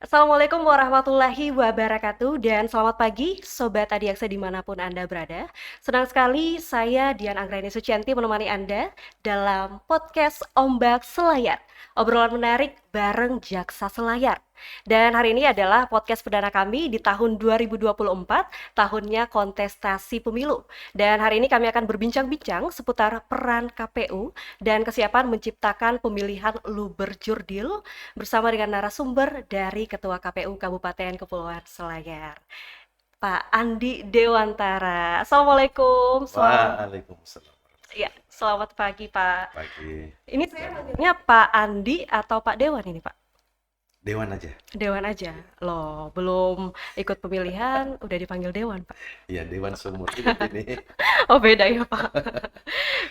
Assalamualaikum warahmatullahi wabarakatuh dan selamat pagi Sobat Adiaksa dimanapun Anda berada. Senang sekali saya Dian Anggraini Sucianti menemani Anda dalam podcast Ombak Selayar. Obrolan menarik bareng Jaksa Selayar. Dan hari ini adalah podcast perdana kami di tahun 2024, tahunnya kontestasi pemilu. Dan hari ini kami akan berbincang-bincang seputar peran KPU dan kesiapan menciptakan pemilihan Luberjurdil bersama dengan narasumber dari Ketua KPU Kabupaten Kepulauan Selayar, Pak Andi Dewantara. Assalamualaikum, Waalaikumsalam ya, warahmatullahi selamat pagi Pak. pagi. Ini saya Dan manggilnya Pak Andi atau Pak Dewan ini Pak? Dewan aja. Dewan aja. Iya, Loh, belum ikut pemilihan udah dipanggil Dewan Pak. iya, Dewan seumur hidup ini. Oh beda ya Pak.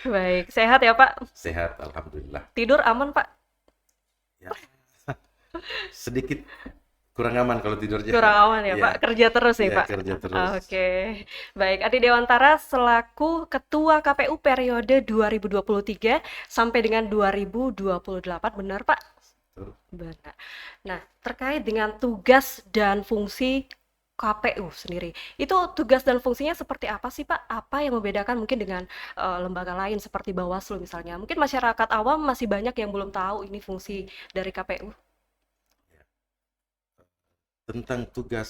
Baik, sehat ya Pak? Sehat, alhamdulillah. Tidur aman Pak? Ya, sedikit kurang aman kalau tidurnya. Kurang aman ya Iya, Pak, kerja terus nih iya, Pak. kerja terus. Oke, baik. Adi Dewantara selaku Ketua KPU periode 2023 sampai dengan 2028, benar Pak? Betul. Benar. Nah, terkait dengan tugas dan fungsi KPU sendiri, itu tugas dan fungsinya seperti apa sih Pak? Apa yang membedakan mungkin dengan lembaga lain seperti Bawaslu misalnya? Mungkin masyarakat awam masih banyak yang belum tahu ini fungsi dari KPU. Ya. Tentang tugas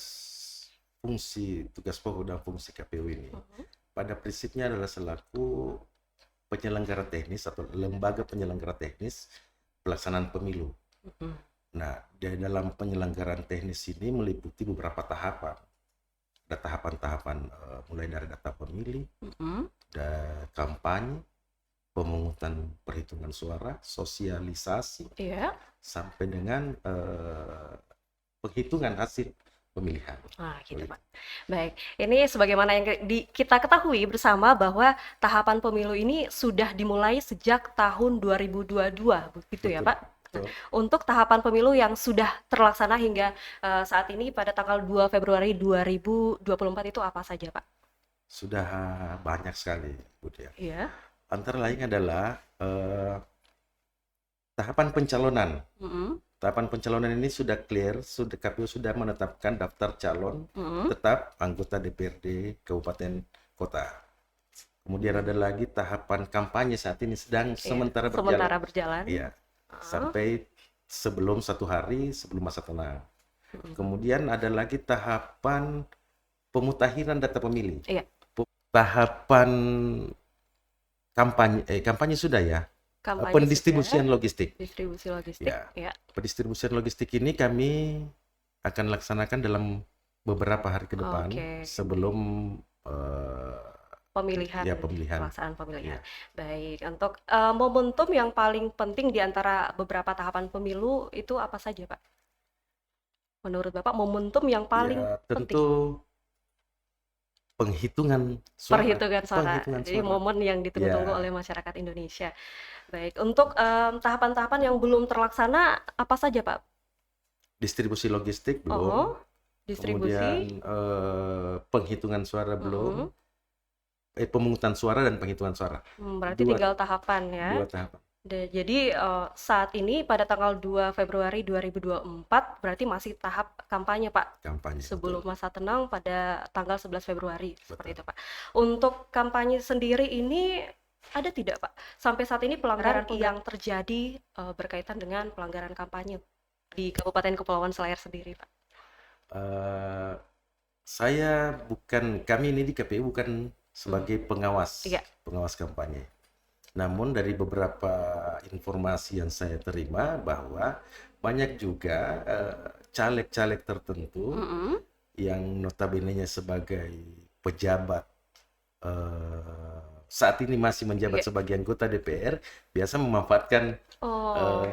pokok dan fungsi KPU ini, Mhm, pada prinsipnya adalah selaku penyelenggara teknis atau lembaga penyelenggara teknis pelaksanaan pemilu. mhm. Nah, di dalam penyelenggaraan teknis ini meliputi beberapa tahapan. Ada tahapan-tahapan mulai dari data pemilih, Mhm. kampanye, pemungutan perhitungan suara, sosialisasi, Iya. sampai dengan penghitungan hasil pemilihan. Ah, gitu, Begitu. Pak. Baik, ini sebagaimana yang kita ketahui bersama bahwa tahapan pemilu ini sudah dimulai sejak tahun 2022, begitu ya, Betul, Pak? Nah, betul. untuk tahapan pemilu yang sudah terlaksana hingga saat ini pada tanggal 2 Februari 2024 itu apa saja, Pak? Sudah banyak sekali, Bu Dea. Iya. Antara lain adalah tahapan pencalonan. Mm-mm. Tahapan pencalonan ini sudah clear, KPU sudah menetapkan daftar calon Mm-mm. tetap anggota DPRD Kabupaten Kota. Kemudian ada lagi tahapan kampanye saat ini sedang Iya. sementara Sementara berjalan. berjalan. Iya, Ah. sampai sebelum 1 hari sebelum masa tenang. Mm-mm. Kemudian ada lagi tahapan pemutahiran data pemilih. Iya. Tahapan kampanye sudah ya. Kampanye Pendistribusian sudah, logistik. distribusi logistik. Ya, Ya. pendistribusian logistik ini kami akan laksanakan dalam beberapa hari ke depan Oke. sebelum eh, Pemilihan, ya pemilihan. pelaksanaan pemilihan. Ya. Baik, untuk momentum yang paling penting di antara beberapa tahapan pemilu itu apa saja, Pak? Menurut Bapak, momentum yang paling Ya, penting? tentu penghitungan suara. Perhitungan suara. Penghitungan Jadi suara. momen yang ditunggu-tunggu oleh Ya, masyarakat Indonesia. Baik, untuk tahapan-tahapan yang belum terlaksana apa saja, Pak? distribusi logistik belum. Oh, distribusi. Kemudian penghitungan suara belum. Mm-mm. Pemungutan suara dan penghitungan suara. Berarti Dua, tinggal tahapan ya. dua tahapan. Jadi saat ini pada tanggal 2 Februari 2024 berarti masih tahap kampanye Pak. Kampanye. Sebelum Betul. masa tenang pada tanggal 11 Februari seperti Betul. itu Pak. Untuk kampanye sendiri ini ada tidak Pak? Sampai saat ini pelanggaran yang terjadi berkaitan dengan pelanggaran kampanye di Kabupaten Kepulauan Selayar sendiri Pak. Eh, kami ini di KPU bukan sebagai pengawas, Iya. pengawas kampanye. Namun dari beberapa informasi yang saya terima bahwa banyak juga caleg-caleg tertentu Mm-mm. yang notabene-nya sebagai pejabat saat ini masih menjabat Iya. sebagai anggota DPR, biasa memanfaatkan Oh,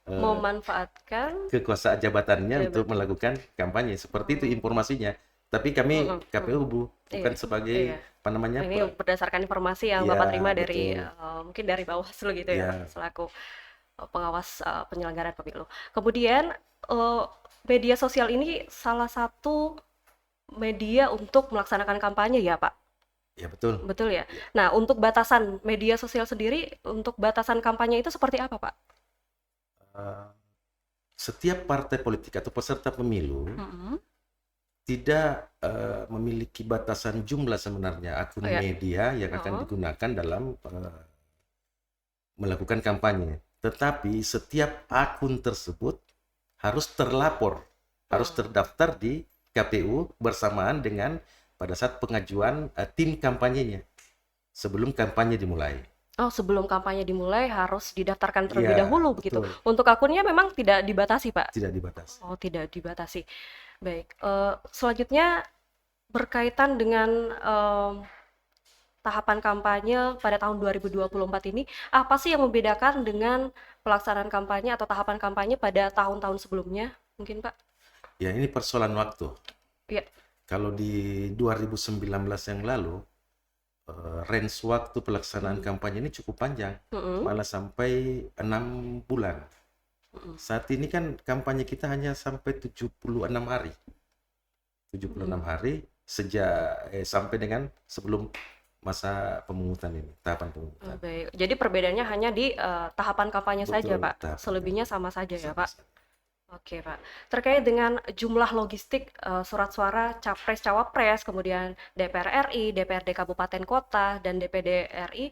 memanfaatkan kekuasaan jabatannya untuk jabatan. melakukan kampanye. Seperti itu informasinya. Tapi kami Mm-mm. KPU bukan Iya. sebagai Iya. apa namanya? Ini berdasarkan informasi yang Bapak Ya, terima dari betul. mungkin dari Bawaslu gitu ya, Ya, selaku pengawas penyelenggaraan pemilu. Kemudian eh, media sosial ini salah satu media untuk melaksanakan kampanye ya, Pak. ya betul. Betul ya. Ya. Nah, untuk batasan media sosial sendiri, untuk batasan kampanye itu seperti apa, Pak? Eh, setiap partai politik atau peserta pemilu tidak memiliki batasan jumlah sebenarnya akun Oh ya. media yang akan digunakan dalam melakukan kampanye. Tetapi setiap akun tersebut harus terlapor, harus terdaftar di KPU bersamaan dengan pada saat pengajuan tim kampanyenya sebelum kampanye dimulai. Oh, sebelum kampanye dimulai harus didaftarkan terlebih Iya, dahulu begitu. betul. Untuk akunnya memang tidak dibatasi, Pak? Tidak dibatasi. Oh, tidak dibatasi. Baik, selanjutnya berkaitan dengan tahapan kampanye pada tahun 2024 ini, apa sih yang membedakan dengan pelaksanaan kampanye atau tahapan kampanye pada tahun-tahun sebelumnya? Mungkin, Pak? Ya, ini persoalan waktu. Iya. Kalau di 2019 yang lalu, range waktu pelaksanaan kampanye ini cukup panjang, malah sampai 6 bulan. Saat ini kan kampanye kita hanya sampai 76 hari. 76 hari sejak sampai dengan sebelum masa pemungutan ini, tahapan pemungutan. Baik. Jadi perbedaannya hanya di tahapan kampanye saja, Betul, Pak. tahapan Selebihnya sama saja ya, Pak. sama-sama. Oke, Pak. Terkait dengan jumlah logistik surat suara capres cawapres, kemudian DPR RI, DPRD Kabupaten Kota, dan DPD RI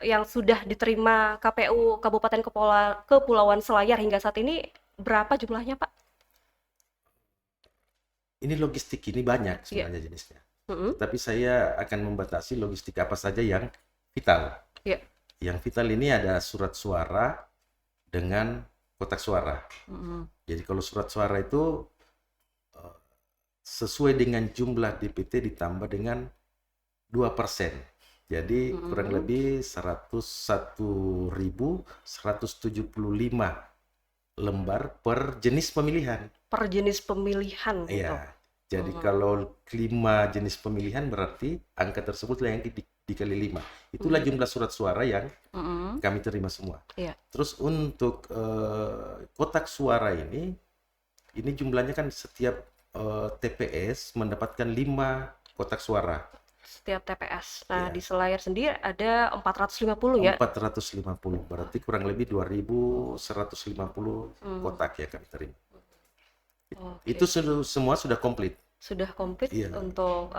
yang sudah diterima KPU Kabupaten Kepulauan Selayar hingga saat ini berapa jumlahnya, Pak? Ini logistik ini banyak sebenarnya jenisnya. Tapi saya akan membatasi logistik apa saja yang vital. Iya. Yang vital ini ada surat suara dengan kotak suara. Jadi kalau surat suara itu sesuai dengan jumlah DPT ditambah dengan 2%. Jadi kurang lebih 101.175 lembar per jenis pemilihan. Per jenis pemilihan gitu. Iya. Jadi kalau 5 jenis pemilihan berarti angka tersebutlah yang dikali 5. Itulah jumlah surat suara yang kami terima semua. Iya. Terus untuk kotak suara ini jumlahnya kan setiap TPS mendapatkan 5 kotak suara. Setiap TPS. Nah, Iya. di Selayar sendiri ada 450 ya? 450, berarti kurang lebih 2.150 kotak ya kami terima. Oke. Itu semua sudah komplit. Sudah komplit Iya. untuk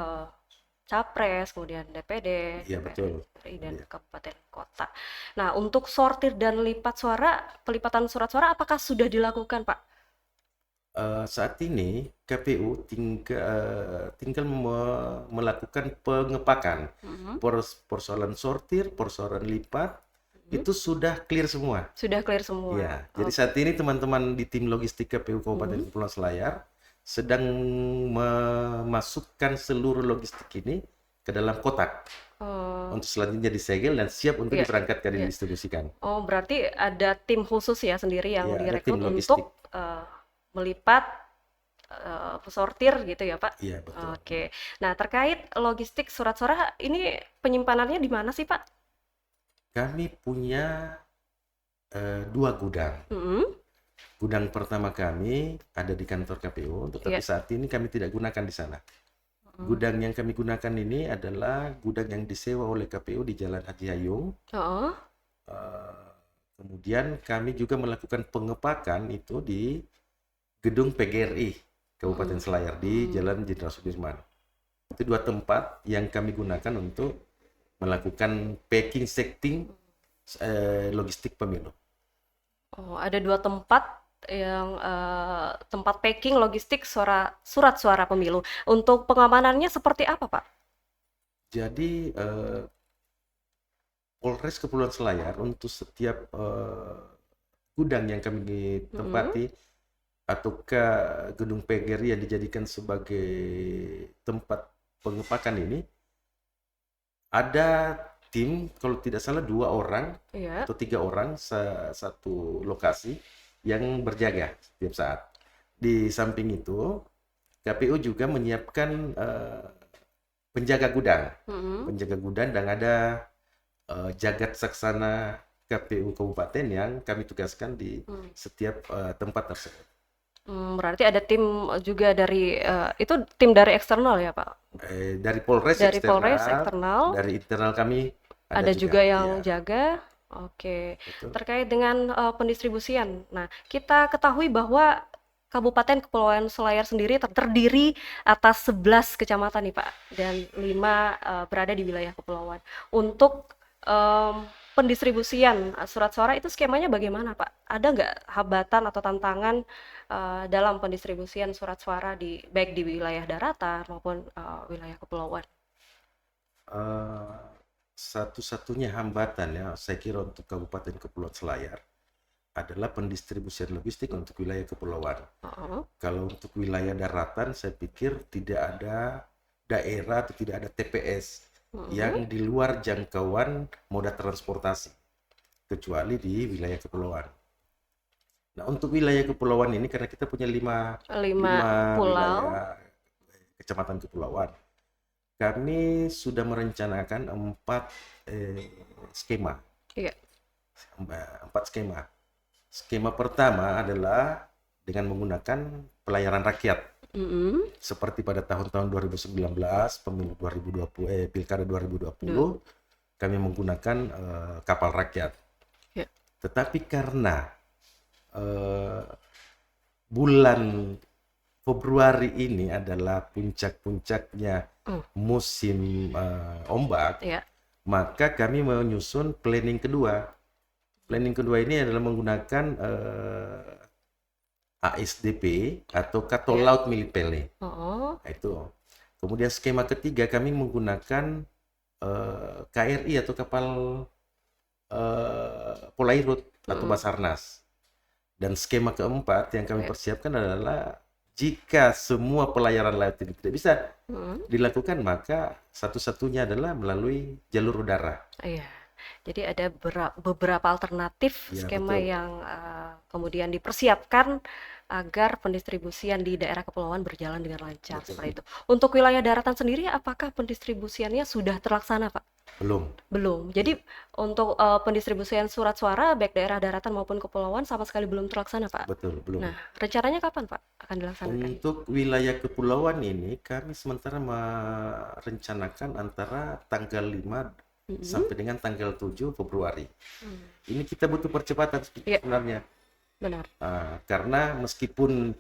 capres, kemudian DPD, Iya, betul. RI, dan Iya. kabupaten kota. Nah, untuk sortir dan lipat suara, pelipatan surat suara apakah sudah dilakukan, Pak? Saat ini KPU tinggal melakukan pengepakan. Persoalan sortir, persoalan lipat, itu sudah clear semua. Sudah clear semua. Ya, jadi saat ini teman-teman di tim logistik KPU Kabupaten Kepulauan Selayar sedang memasukkan seluruh logistik ini ke dalam kotak untuk selanjutnya disegel dan siap untuk diberangkatkan dan didistribusikan. Oh, berarti ada tim khusus ya sendiri yang Iya, ada direkrut tim logistik. untuk melipat, sortir gitu ya, Pak? Iya, betul. Oke. Nah, terkait logistik surat suara ini penyimpanannya di mana sih, Pak? Kami punya 2 gudang. Gudang pertama kami ada di kantor KPU, tetapi saat ini kami tidak gunakan di sana. Gudang yang kami gunakan ini adalah gudang yang disewa oleh KPU di Jalan Haji Hayung. Kemudian kami juga melakukan pengepakan itu di gedung PGRI Kabupaten Selayar di Jalan Jenderal Sudirman. Itu 2 tempat yang kami gunakan untuk melakukan packing setting logistik pemilu. Oh, ada 2 tempat yang tempat packing logistik surat suara pemilu. Untuk pengamanannya seperti apa, Pak? Jadi Polres Kepulauan Selayar untuk setiap gudang yang kami tempati atau ke gedung PGRI yang dijadikan sebagai tempat pengepakan ini, ada tim, kalau tidak salah 2 orang atau 3 orang satu lokasi yang berjaga setiap saat. Di samping itu, KPU juga menyiapkan penjaga gudang dan ada jagat saksana KPU kabupaten yang kami tugaskan di setiap tempat tersebut. Berarti ada tim juga dari itu tim dari eksternal ya, Pak? Dari Polres Dari eksternal, Polres eksternal. dari internal kami Ada juga yang jaga. Oke, Betul. terkait dengan pendistribusian. Nah, kita ketahui bahwa Kabupaten Kepulauan Selayar sendiri terdiri atas 11 kecamatan nih Pak, dan 5 berada di wilayah kepulauan. Untuk pendistribusian surat suara itu skemanya bagaimana Pak? Ada nggak hambatan atau tantangan dalam pendistribusian surat suara baik di wilayah daratan maupun wilayah kepulauan? Eh, Satu-satunya hambatan ya, saya kira untuk Kabupaten Kepulauan Selayar adalah pendistribusian logistik untuk wilayah kepulauan. Oh, Kalau untuk wilayah daratan, saya pikir tidak ada daerah atau tidak ada TPS yang di luar jangkauan moda transportasi, kecuali di wilayah kepulauan. Nah, untuk wilayah kepulauan ini, karena kita punya lima lima pulau. wilayah kecamatan kepulauan, kami sudah merencanakan 4 skema. Iya. 4 skema. Skema pertama adalah dengan menggunakan pelayaran rakyat. Seperti pada tahun-tahun 2019, pemilu 2020, Pilkada 2020, kami menggunakan kapal rakyat. Ya. Tetapi karena eh, bulan Februari ini adalah puncak-puncaknya musim ombak, Ya. maka kami menyusun planning kedua. Planning kedua ini adalah menggunakan ASDP atau Katol Ya. Laut Milik Pele. Oh. Nah, itu. Kemudian skema ketiga kami menggunakan KRI atau kapal Polairut atau Basarnas. Dan skema keempat yang kami persiapkan adalah jika semua pelayaran laut ini tidak bisa dilakukan, maka satu-satunya adalah melalui jalur udara. Iya. Jadi ada beberapa alternatif Ya, skema betul. yang kemudian dipersiapkan agar pendistribusian di daerah kepulauan berjalan dengan lancar Betul. seperti itu. Untuk wilayah daratan sendiri, apakah pendistribusiannya sudah terlaksana, Pak? Belum. Belum. Jadi untuk pendistribusian surat suara baik daerah daratan maupun kepulauan sama sekali belum terlaksana, Pak. Betul, belum. Nah, rencananya kapan, Pak, akan dilaksanakan? Untuk wilayah kepulauan ini, kami sementara merencanakan antara tanggal 5 sampai dengan tanggal 7 Februari. Ini kita butuh percepatan Iya, sebenarnya. benar. Karena meskipun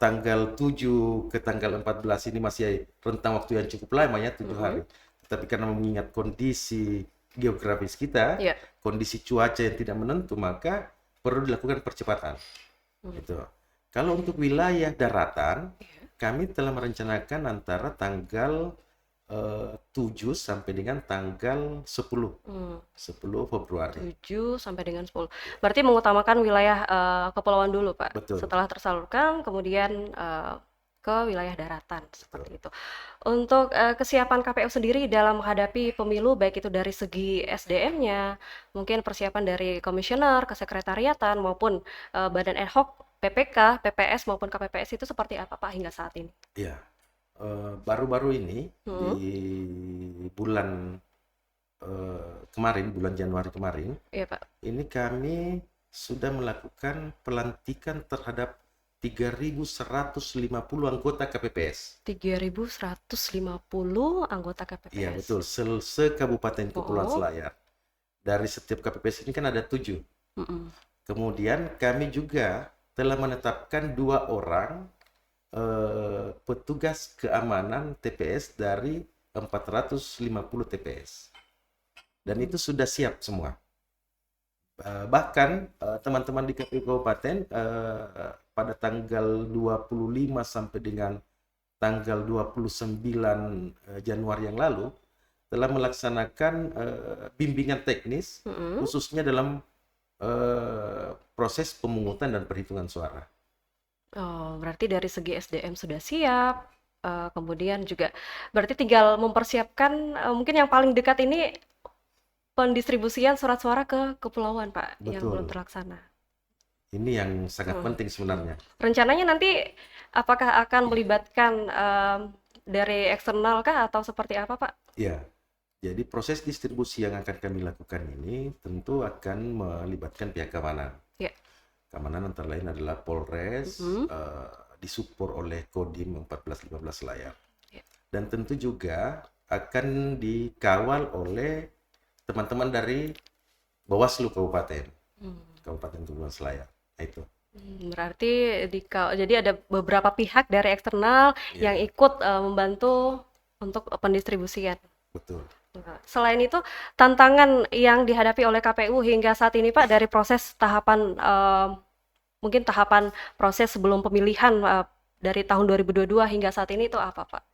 tanggal 7 ke tanggal 14 ini masih rentang waktu yang cukup lama ya, 7 hari. Tetapi karena mengingat kondisi geografis kita, Iya. kondisi cuaca yang tidak menentu, maka perlu dilakukan percepatan. Gitu. Kalau untuk wilayah daratan, kami telah merencanakan antara tanggal 7 sampai dengan tanggal 10 Februari. 7 sampai dengan 10. Berarti mengutamakan wilayah kepulauan dulu, Pak. Betul. Setelah tersalurkan, kemudian ke wilayah daratan seperti itu. Untuk kesiapan KPU sendiri dalam menghadapi pemilu, baik itu dari segi SDM-nya, mungkin persiapan dari komisioner, kesekretariatan maupun badan ad hoc, PPK, PPS maupun KPPS itu seperti apa Pak hingga saat ini? Iya. Baru-baru ini di bulan kemarin, bulan Januari kemarin, Iya Pak. ini kami sudah melakukan pelantikan terhadap 3.150 anggota KPPS. 3.150 anggota KPPS. Iya betul, se-Kabupaten Kepulauan Selayar. Dari setiap KPPS ini kan ada 7. Kemudian kami juga telah menetapkan 2 orang petugas keamanan TPS dari 450 TPS. Dan itu sudah siap semua. Bahkan teman-teman di KPU Kabupaten pada tanggal 25 sampai dengan tanggal 29 Januari yang lalu telah melaksanakan bimbingan teknis khususnya dalam proses pemungutan dan perhitungan suara. Oh, berarti dari segi SDM sudah siap, kemudian juga berarti tinggal mempersiapkan mungkin yang paling dekat ini pendistribusian surat suara ke kepulauan, Pak, yang belum Betul. terlaksana. Ini yang sangat penting sebenarnya. Rencananya nanti apakah akan melibatkan dari eksternal kah atau seperti apa, Pak? Ya, jadi proses distribusi yang akan kami lakukan ini tentu akan melibatkan pihak keamanan. Ya. Keamanan antara lain adalah Polres, disupport oleh Kodim 1415 Selayar. Ya. Dan tentu juga akan dikawal oleh teman-teman dari Bawaslu Kabupaten, Hmm. Kabupaten Kepulauan Selayar. Nah, itu. Berarti jadi ada beberapa pihak dari eksternal yang Ya, ikut membantu untuk pendistribusian. betul. Nah, selain itu, tantangan yang dihadapi oleh KPU hingga saat ini, Pak, dari proses tahapan mungkin tahapan proses sebelum pemilihan dari tahun 2022 hingga saat ini itu apa, Pak?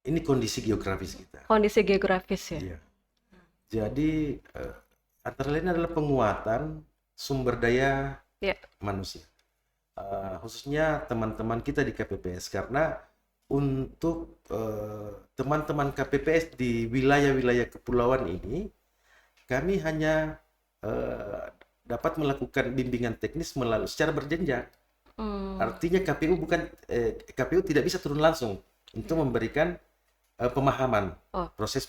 Ini kondisi geografis kita. Kondisi geografis ya. Iya. Jadi antara lain adalah penguatan sumber daya Ya. manusia. Khususnya teman-teman kita di KPPS, karena untuk teman-teman KPPS di wilayah-wilayah kepulauan ini, kami hanya dapat melakukan bimbingan teknis melalui secara berjenjang. Artinya KPU tidak bisa turun langsung untuk memberikan pemahaman proses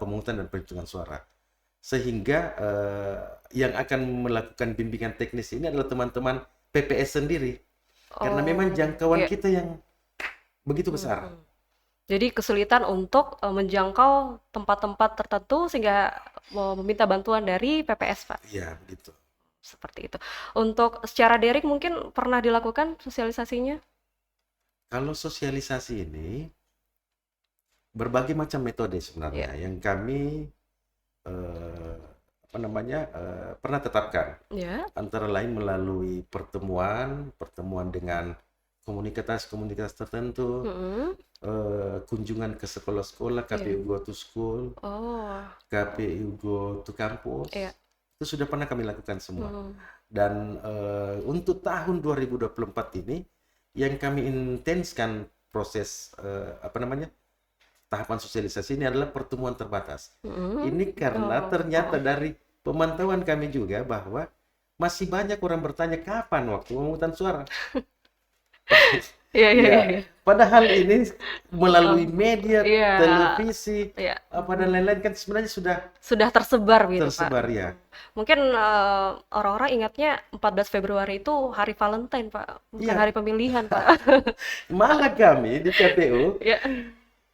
pemungutan dan perhitungan suara. Sehingga yang akan melakukan bimbingan teknis ini adalah teman-teman PPS sendiri. Karena memang jangkauan kita yang begitu besar. Jadi kesulitan untuk menjangkau tempat-tempat tertentu sehingga meminta bantuan dari PPS, Pak. Iya, begitu. Seperti itu. Untuk secara daring mungkin pernah dilakukan sosialisasinya? Kalau sosialisasi ini berbagai macam metode sebenarnya yang kami pernah tetapkan. Antara lain melalui pertemuan dengan komunitas tertentu, kunjungan ke sekolah-sekolah, KPU Go to School, KPU Go to Campus, itu sudah pernah kami lakukan semua. Dan untuk tahun 2024 ini, yang kami intenskan proses tahapan sosialisasi ini adalah pertemuan terbatas. Ini karena ternyata dari pemantauan kami juga bahwa masih banyak orang bertanya kapan waktu pemungutan suara. Padahal ini melalui media, televisi, dan lain-lain kan sebenarnya sudah tersebar gitu, Pak. Ya. Mungkin orang-orang ingatnya 14 Februari itu hari Valentine, Pak, bukan hari pemilihan, Pak. Malah kami di KPU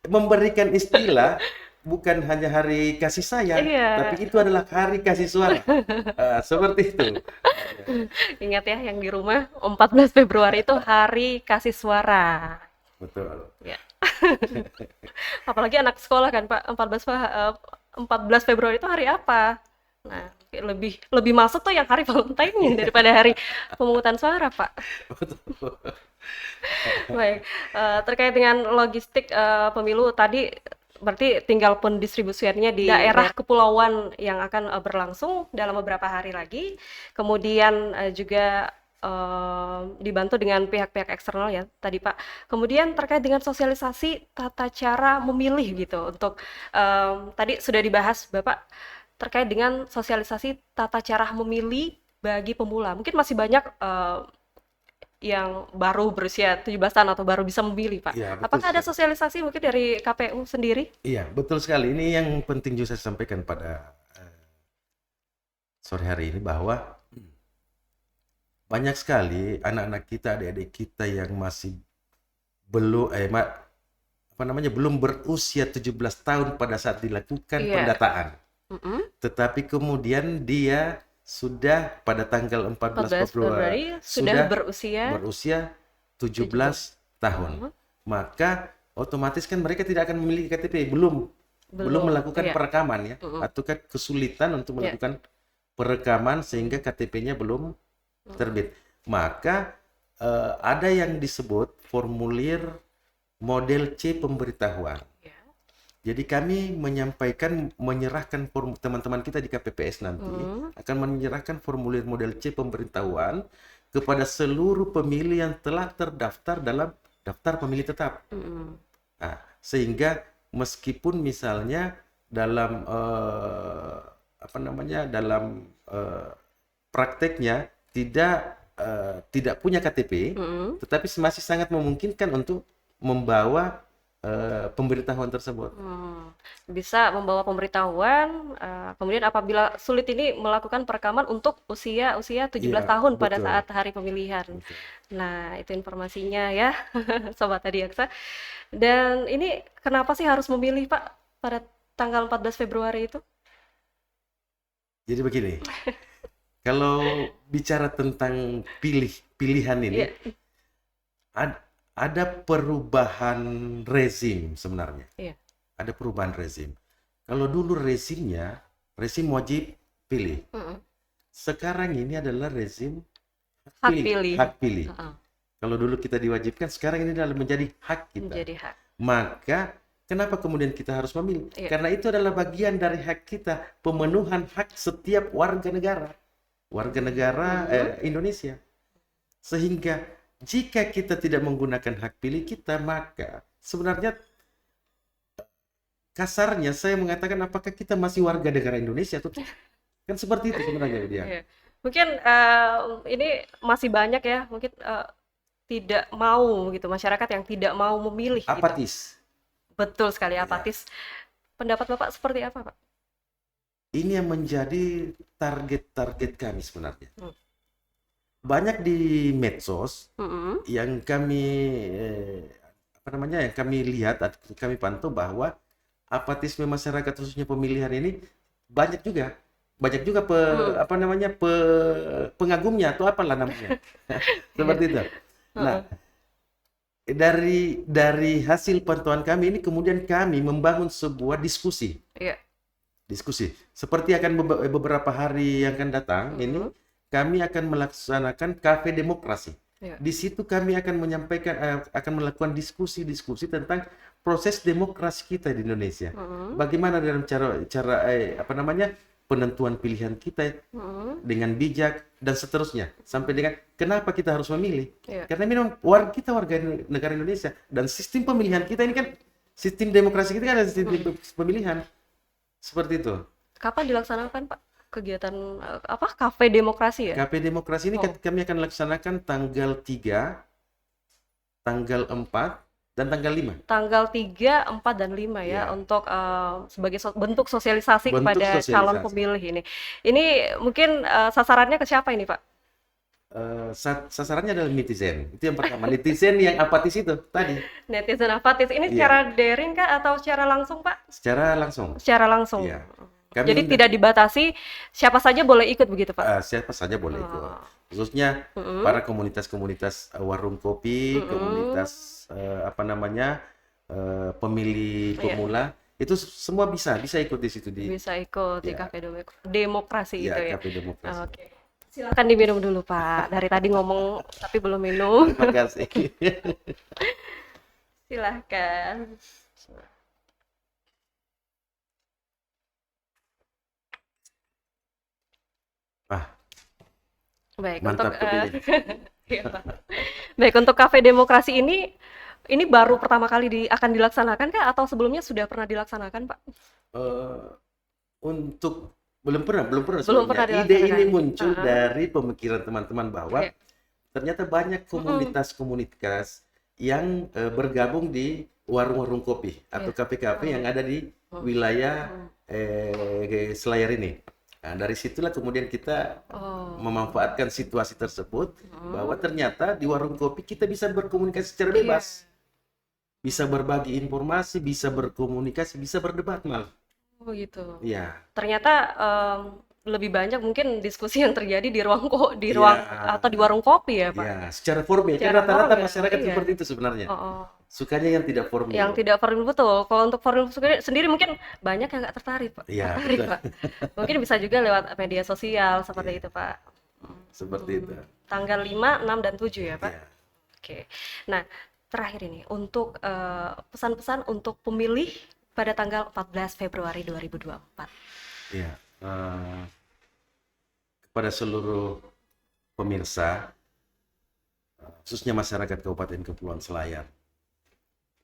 memberikan istilah bukan hanya hari kasih sayang, tapi itu adalah hari kasih suara. Seperti itu. Ingat ya yang di rumah, 14 Februari itu hari kasih suara. Betul. Ya. Apalagi anak sekolah kan, Pak, 14 Februari itu hari apa? Nah, lebih masuk tuh yang hari Valentine daripada hari pemungutan suara, Pak. Baik, terkait dengan logistik pemilu tadi, berarti tinggal pendistribusiannya di daerah kepulauan yang akan berlangsung dalam beberapa hari lagi. Kemudian juga dibantu dengan pihak-pihak eksternal ya tadi, Pak. Kemudian terkait dengan sosialisasi tata cara memilih gitu untuk tadi sudah dibahas Bapak terkait dengan sosialisasi tata cara memilih bagi pemula. Mungkin masih banyak yang baru berusia 17 tahun atau baru bisa memilih, Pak. Ya, apakah ada sosialisasi mungkin dari KPU sendiri? Iya, betul sekali. Ini yang penting juga saya sampaikan pada sore hari ini, bahwa banyak sekali anak-anak kita, adik-adik kita yang masih belum belum berusia 17 tahun pada saat dilakukan pendataan. Tetapi kemudian dia sudah pada tanggal 14 Februari sudah berusia 17 tahun. Maka otomatis kan mereka tidak akan memiliki KTP, belum melakukan perekaman ya, atau kesulitan untuk melakukan perekaman sehingga KTP-nya belum terbit. Maka ada yang disebut formulir model C pemberitahuan. Jadi kami menyerahkan teman-teman kita di KPPS nanti akan menyerahkan formulir model C pemberitahuan kepada seluruh pemilih yang telah terdaftar dalam daftar pemilih tetap. Nah, sehingga meskipun misalnya dalam prakteknya tidak punya KTP, tetapi masih sangat memungkinkan untuk membawa pemberitahuan tersebut. Bisa membawa pemberitahuan, kemudian apabila sulit ini melakukan perekaman untuk usia 17 tahun pada saat hari pemilihan. Betul. Nah, itu informasinya ya, Sobat Adiaksa. Dan ini kenapa sih harus memilih, Pak, pada tanggal 14 Februari itu? Jadi begini, kalau bicara tentang pilihan ini, Iya. ada perubahan rezim sebenarnya. Iya. Ada perubahan rezim. Kalau dulu rezim wajib pilih. Sekarang ini adalah rezim Hak pilih. hak pilih. Kalau dulu kita diwajibkan, sekarang ini adalah menjadi hak kita. Menjadi hak. Maka kenapa kemudian kita harus memilih? Iya. Karena itu adalah bagian dari hak kita, pemenuhan hak setiap warga negara Indonesia. Sehingga jika kita tidak menggunakan hak pilih kita, maka sebenarnya kasarnya saya mengatakan apakah kita masih warga negara Indonesia atau kan seperti itu sebenarnya dia. Iya. Mungkin ini masih banyak ya, mungkin tidak mau gitu, masyarakat yang tidak mau memilih gitu. Apatis. Betul sekali, apatis. Pendapat Bapak seperti apa, Pak? Ini yang menjadi target kami sebenarnya. Banyak di medsos yang kami yang kami lihat, kami pantau bahwa apatisme masyarakat khususnya pemilihan ini banyak juga pengagumnya atau apalah namanya. Seperti itu. Nah, dari hasil pantauan kami ini kemudian kami membangun sebuah diskusi. Iya. Diskusi. Seperti akan beberapa hari yang akan datang ini kami akan melaksanakan Kafe Demokrasi. Iya. Di situ kami akan menyampaikan akan melakukan diskusi tentang proses demokrasi kita di Indonesia. Bagaimana dalam cara penentuan pilihan kita dengan bijak dan seterusnya, sampai dengan kenapa kita harus memilih. Karena memang kita warga negara Indonesia dan sistem pemilihan kita ini kan sistem demokrasi kita kan ada sistem pemilihan seperti itu. Kapan dilaksanakan, Pak, kegiatan Kafe Demokrasi ya? Kafe Demokrasi ini kami akan laksanakan tanggal 3, tanggal 4 dan tanggal 5. Tanggal 3, 4, dan 5 ya, untuk sebagai bentuk sosialisasi kepada calon pemilih ini. Ini mungkin sasarannya ke siapa ini, Pak? Sasarannya adalah netizen. Itu yang pertama. Netizen yang apatis itu tadi. Netizen apatis. Ini secara daring kah atau secara langsung, Pak? Secara langsung. Secara langsung. Iya. Jadi tidak dibatasi, siapa saja boleh ikut begitu, Pak? Siapa saja boleh ikut. Khususnya para komunitas-komunitas warung kopi, komunitas pemilih pemula, itu semua bisa ikut di situ. Bisa ikut di Kafe Demokrasi itu ya. Kafe Demokrasi. Oke. Silakan diminum dulu, Pak. Dari tadi ngomong tapi belum minum. Terima kasih. Silahkan. Baik, mantap kopinya. Baik, untuk Kafe Demokrasi ini baru pertama kali akan dilaksanakan kah atau sebelumnya sudah pernah dilaksanakan, Pak? Untuk belum pernah dilaksanakan. Ide ini muncul dari pemikiran teman-teman bahwa ternyata banyak komunitas yang bergabung di warung-warung kopi atau kafe-kafe yang ada di wilayah Selayar ini. Nah, dari situlah kemudian kita memanfaatkan situasi tersebut bahwa ternyata di warung kopi kita bisa berkomunikasi secara bebas. Bisa berbagi informasi, bisa berkomunikasi, bisa berdebat malah. Oh gitu. Iya. Ternyata lebih banyak mungkin diskusi yang terjadi di atau di warung kopi ya, Pak? Iya, secara formal. Karena rata-rata masyarakat seperti itu sebenarnya. Sukanya yang tidak formal. Yang tidak formal, betul. Kalau untuk formal sendiri mungkin banyak yang nggak tertarik, Pak. Iya, Pak. Mungkin bisa juga lewat media sosial seperti itu, Pak. Seperti itu. Tanggal 5, 6, dan 7 ya, Pak? Iya. Oke. Nah, terakhir ini untuk pesan-pesan untuk pemilih pada tanggal 14 Februari 2024. Iya. Kepada seluruh pemirsa, khususnya masyarakat Kabupaten Kepulauan Selayar,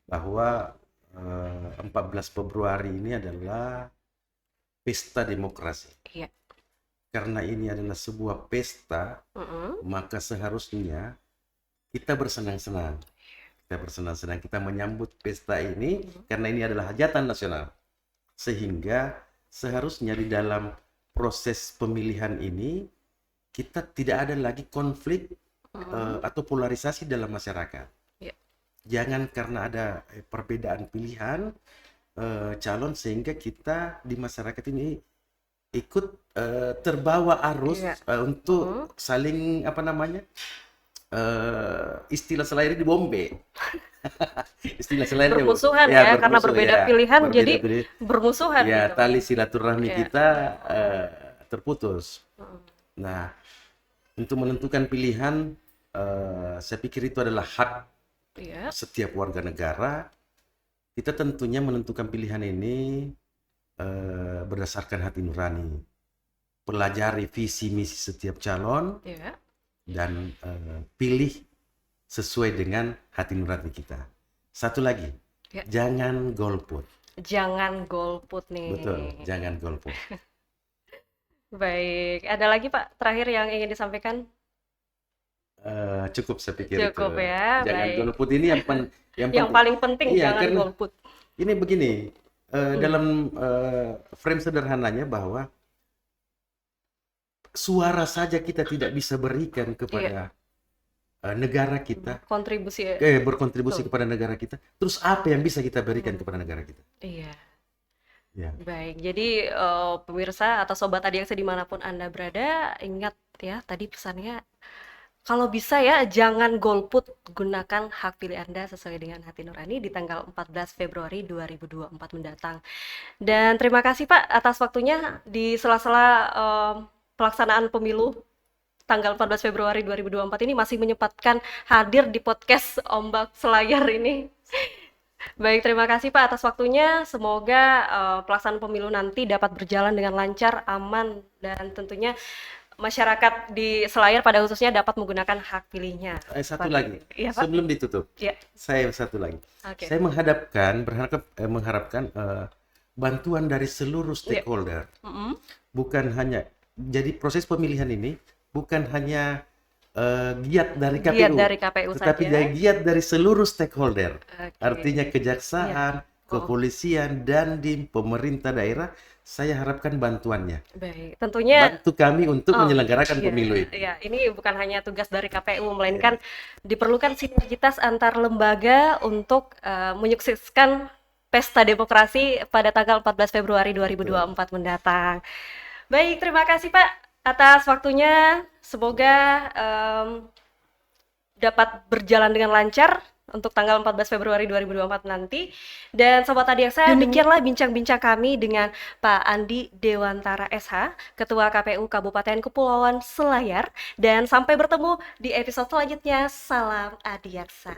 bahwa 14 Februari ini adalah pesta demokrasi. Iya. Karena ini adalah sebuah pesta, maka seharusnya kita bersenang-senang. Kita menyambut pesta ini karena ini adalah hajatan nasional. Sehingga seharusnya di dalam proses pemilihan ini kita tidak ada lagi konflik atau polarisasi dalam masyarakat. Jangan karena ada perbedaan pilihan calon sehingga kita di masyarakat ini ikut terbawa arus Iya. untuk saling apa namanya, istilah selain di bombe. Istilah selain Bermusuhan ya ya, karena bermusuh berbeda ya, pilihan berbeda jadi pilih bermusuhan ya, gitu. tali silaturahmi Iya. kita terputus. Nah, untuk menentukan pilihan, saya pikir itu adalah hak Iya. setiap warga negara. Kita tentunya menentukan pilihan ini berdasarkan hati nurani, pelajari visi misi setiap calon, Iya. dan pilih sesuai dengan hati nurani kita. Satu lagi, Ya. jangan golput. Jangan golput nih. Betul, jangan golput. Baik, ada lagi Pak terakhir yang ingin disampaikan? Cukup saya pikir itu. Cukup ya, Jangan baik. golput ini yang Yang penting. paling penting Iya, jangan karena golput. ini begini, dalam frame sederhananya bahwa suara saja kita tidak bisa berikan kepada negara kita, Kontribusi ya. berkontribusi Betul. kepada negara kita, terus apa yang bisa kita berikan kepada negara kita? Iya. Ya. Baik, jadi pemirsa atau sobat Adiaksa dimanapun Anda berada, ingat ya tadi pesannya, kalau bisa ya jangan golput, gunakan hak pilih Anda sesuai dengan hati nurani di tanggal 14 Februari 2024 mendatang. Dan terima kasih Pak atas waktunya di sela-sela pelaksanaan pemilu tanggal 14 Februari 2024 ini masih menyempatkan hadir di podcast Ombak Selayar ini. Baik, terima kasih Pak atas waktunya. Semoga pelaksanaan pemilu nanti dapat berjalan dengan lancar, aman, dan tentunya masyarakat di Selayar pada khususnya dapat menggunakan hak pilihnya. Satu lagi, ya, Pak? sebelum ditutup, ya. saya satu lagi. Okay. Saya mengharapkan bantuan dari seluruh stakeholder. Bukan hanya, jadi proses pemilihan ini bukan hanya giat dari KPU, tetapi saja. giat dari seluruh stakeholder. Artinya kejaksaan, kepolisian, dan di pemerintah daerah. Saya harapkan bantuannya. Baik, tentunya bantu kami untuk menyelenggarakan pemilu itu. Iya, ini bukan hanya tugas dari KPU, melainkan diperlukan sinergitas antar lembaga untuk menyukseskan pesta demokrasi pada tanggal 14 Februari 2024 mendatang. Baik, terima kasih Pak atas waktunya. Semoga dapat berjalan dengan lancar untuk tanggal 14 Februari 2024 nanti. Dan Sobat Adiaksa, demikianlah bincang-bincang kami dengan Pak Andi Dewantara SH, Ketua KPU Kabupaten Kepulauan Selayar. Dan sampai bertemu di episode selanjutnya. Salam Adiaksa.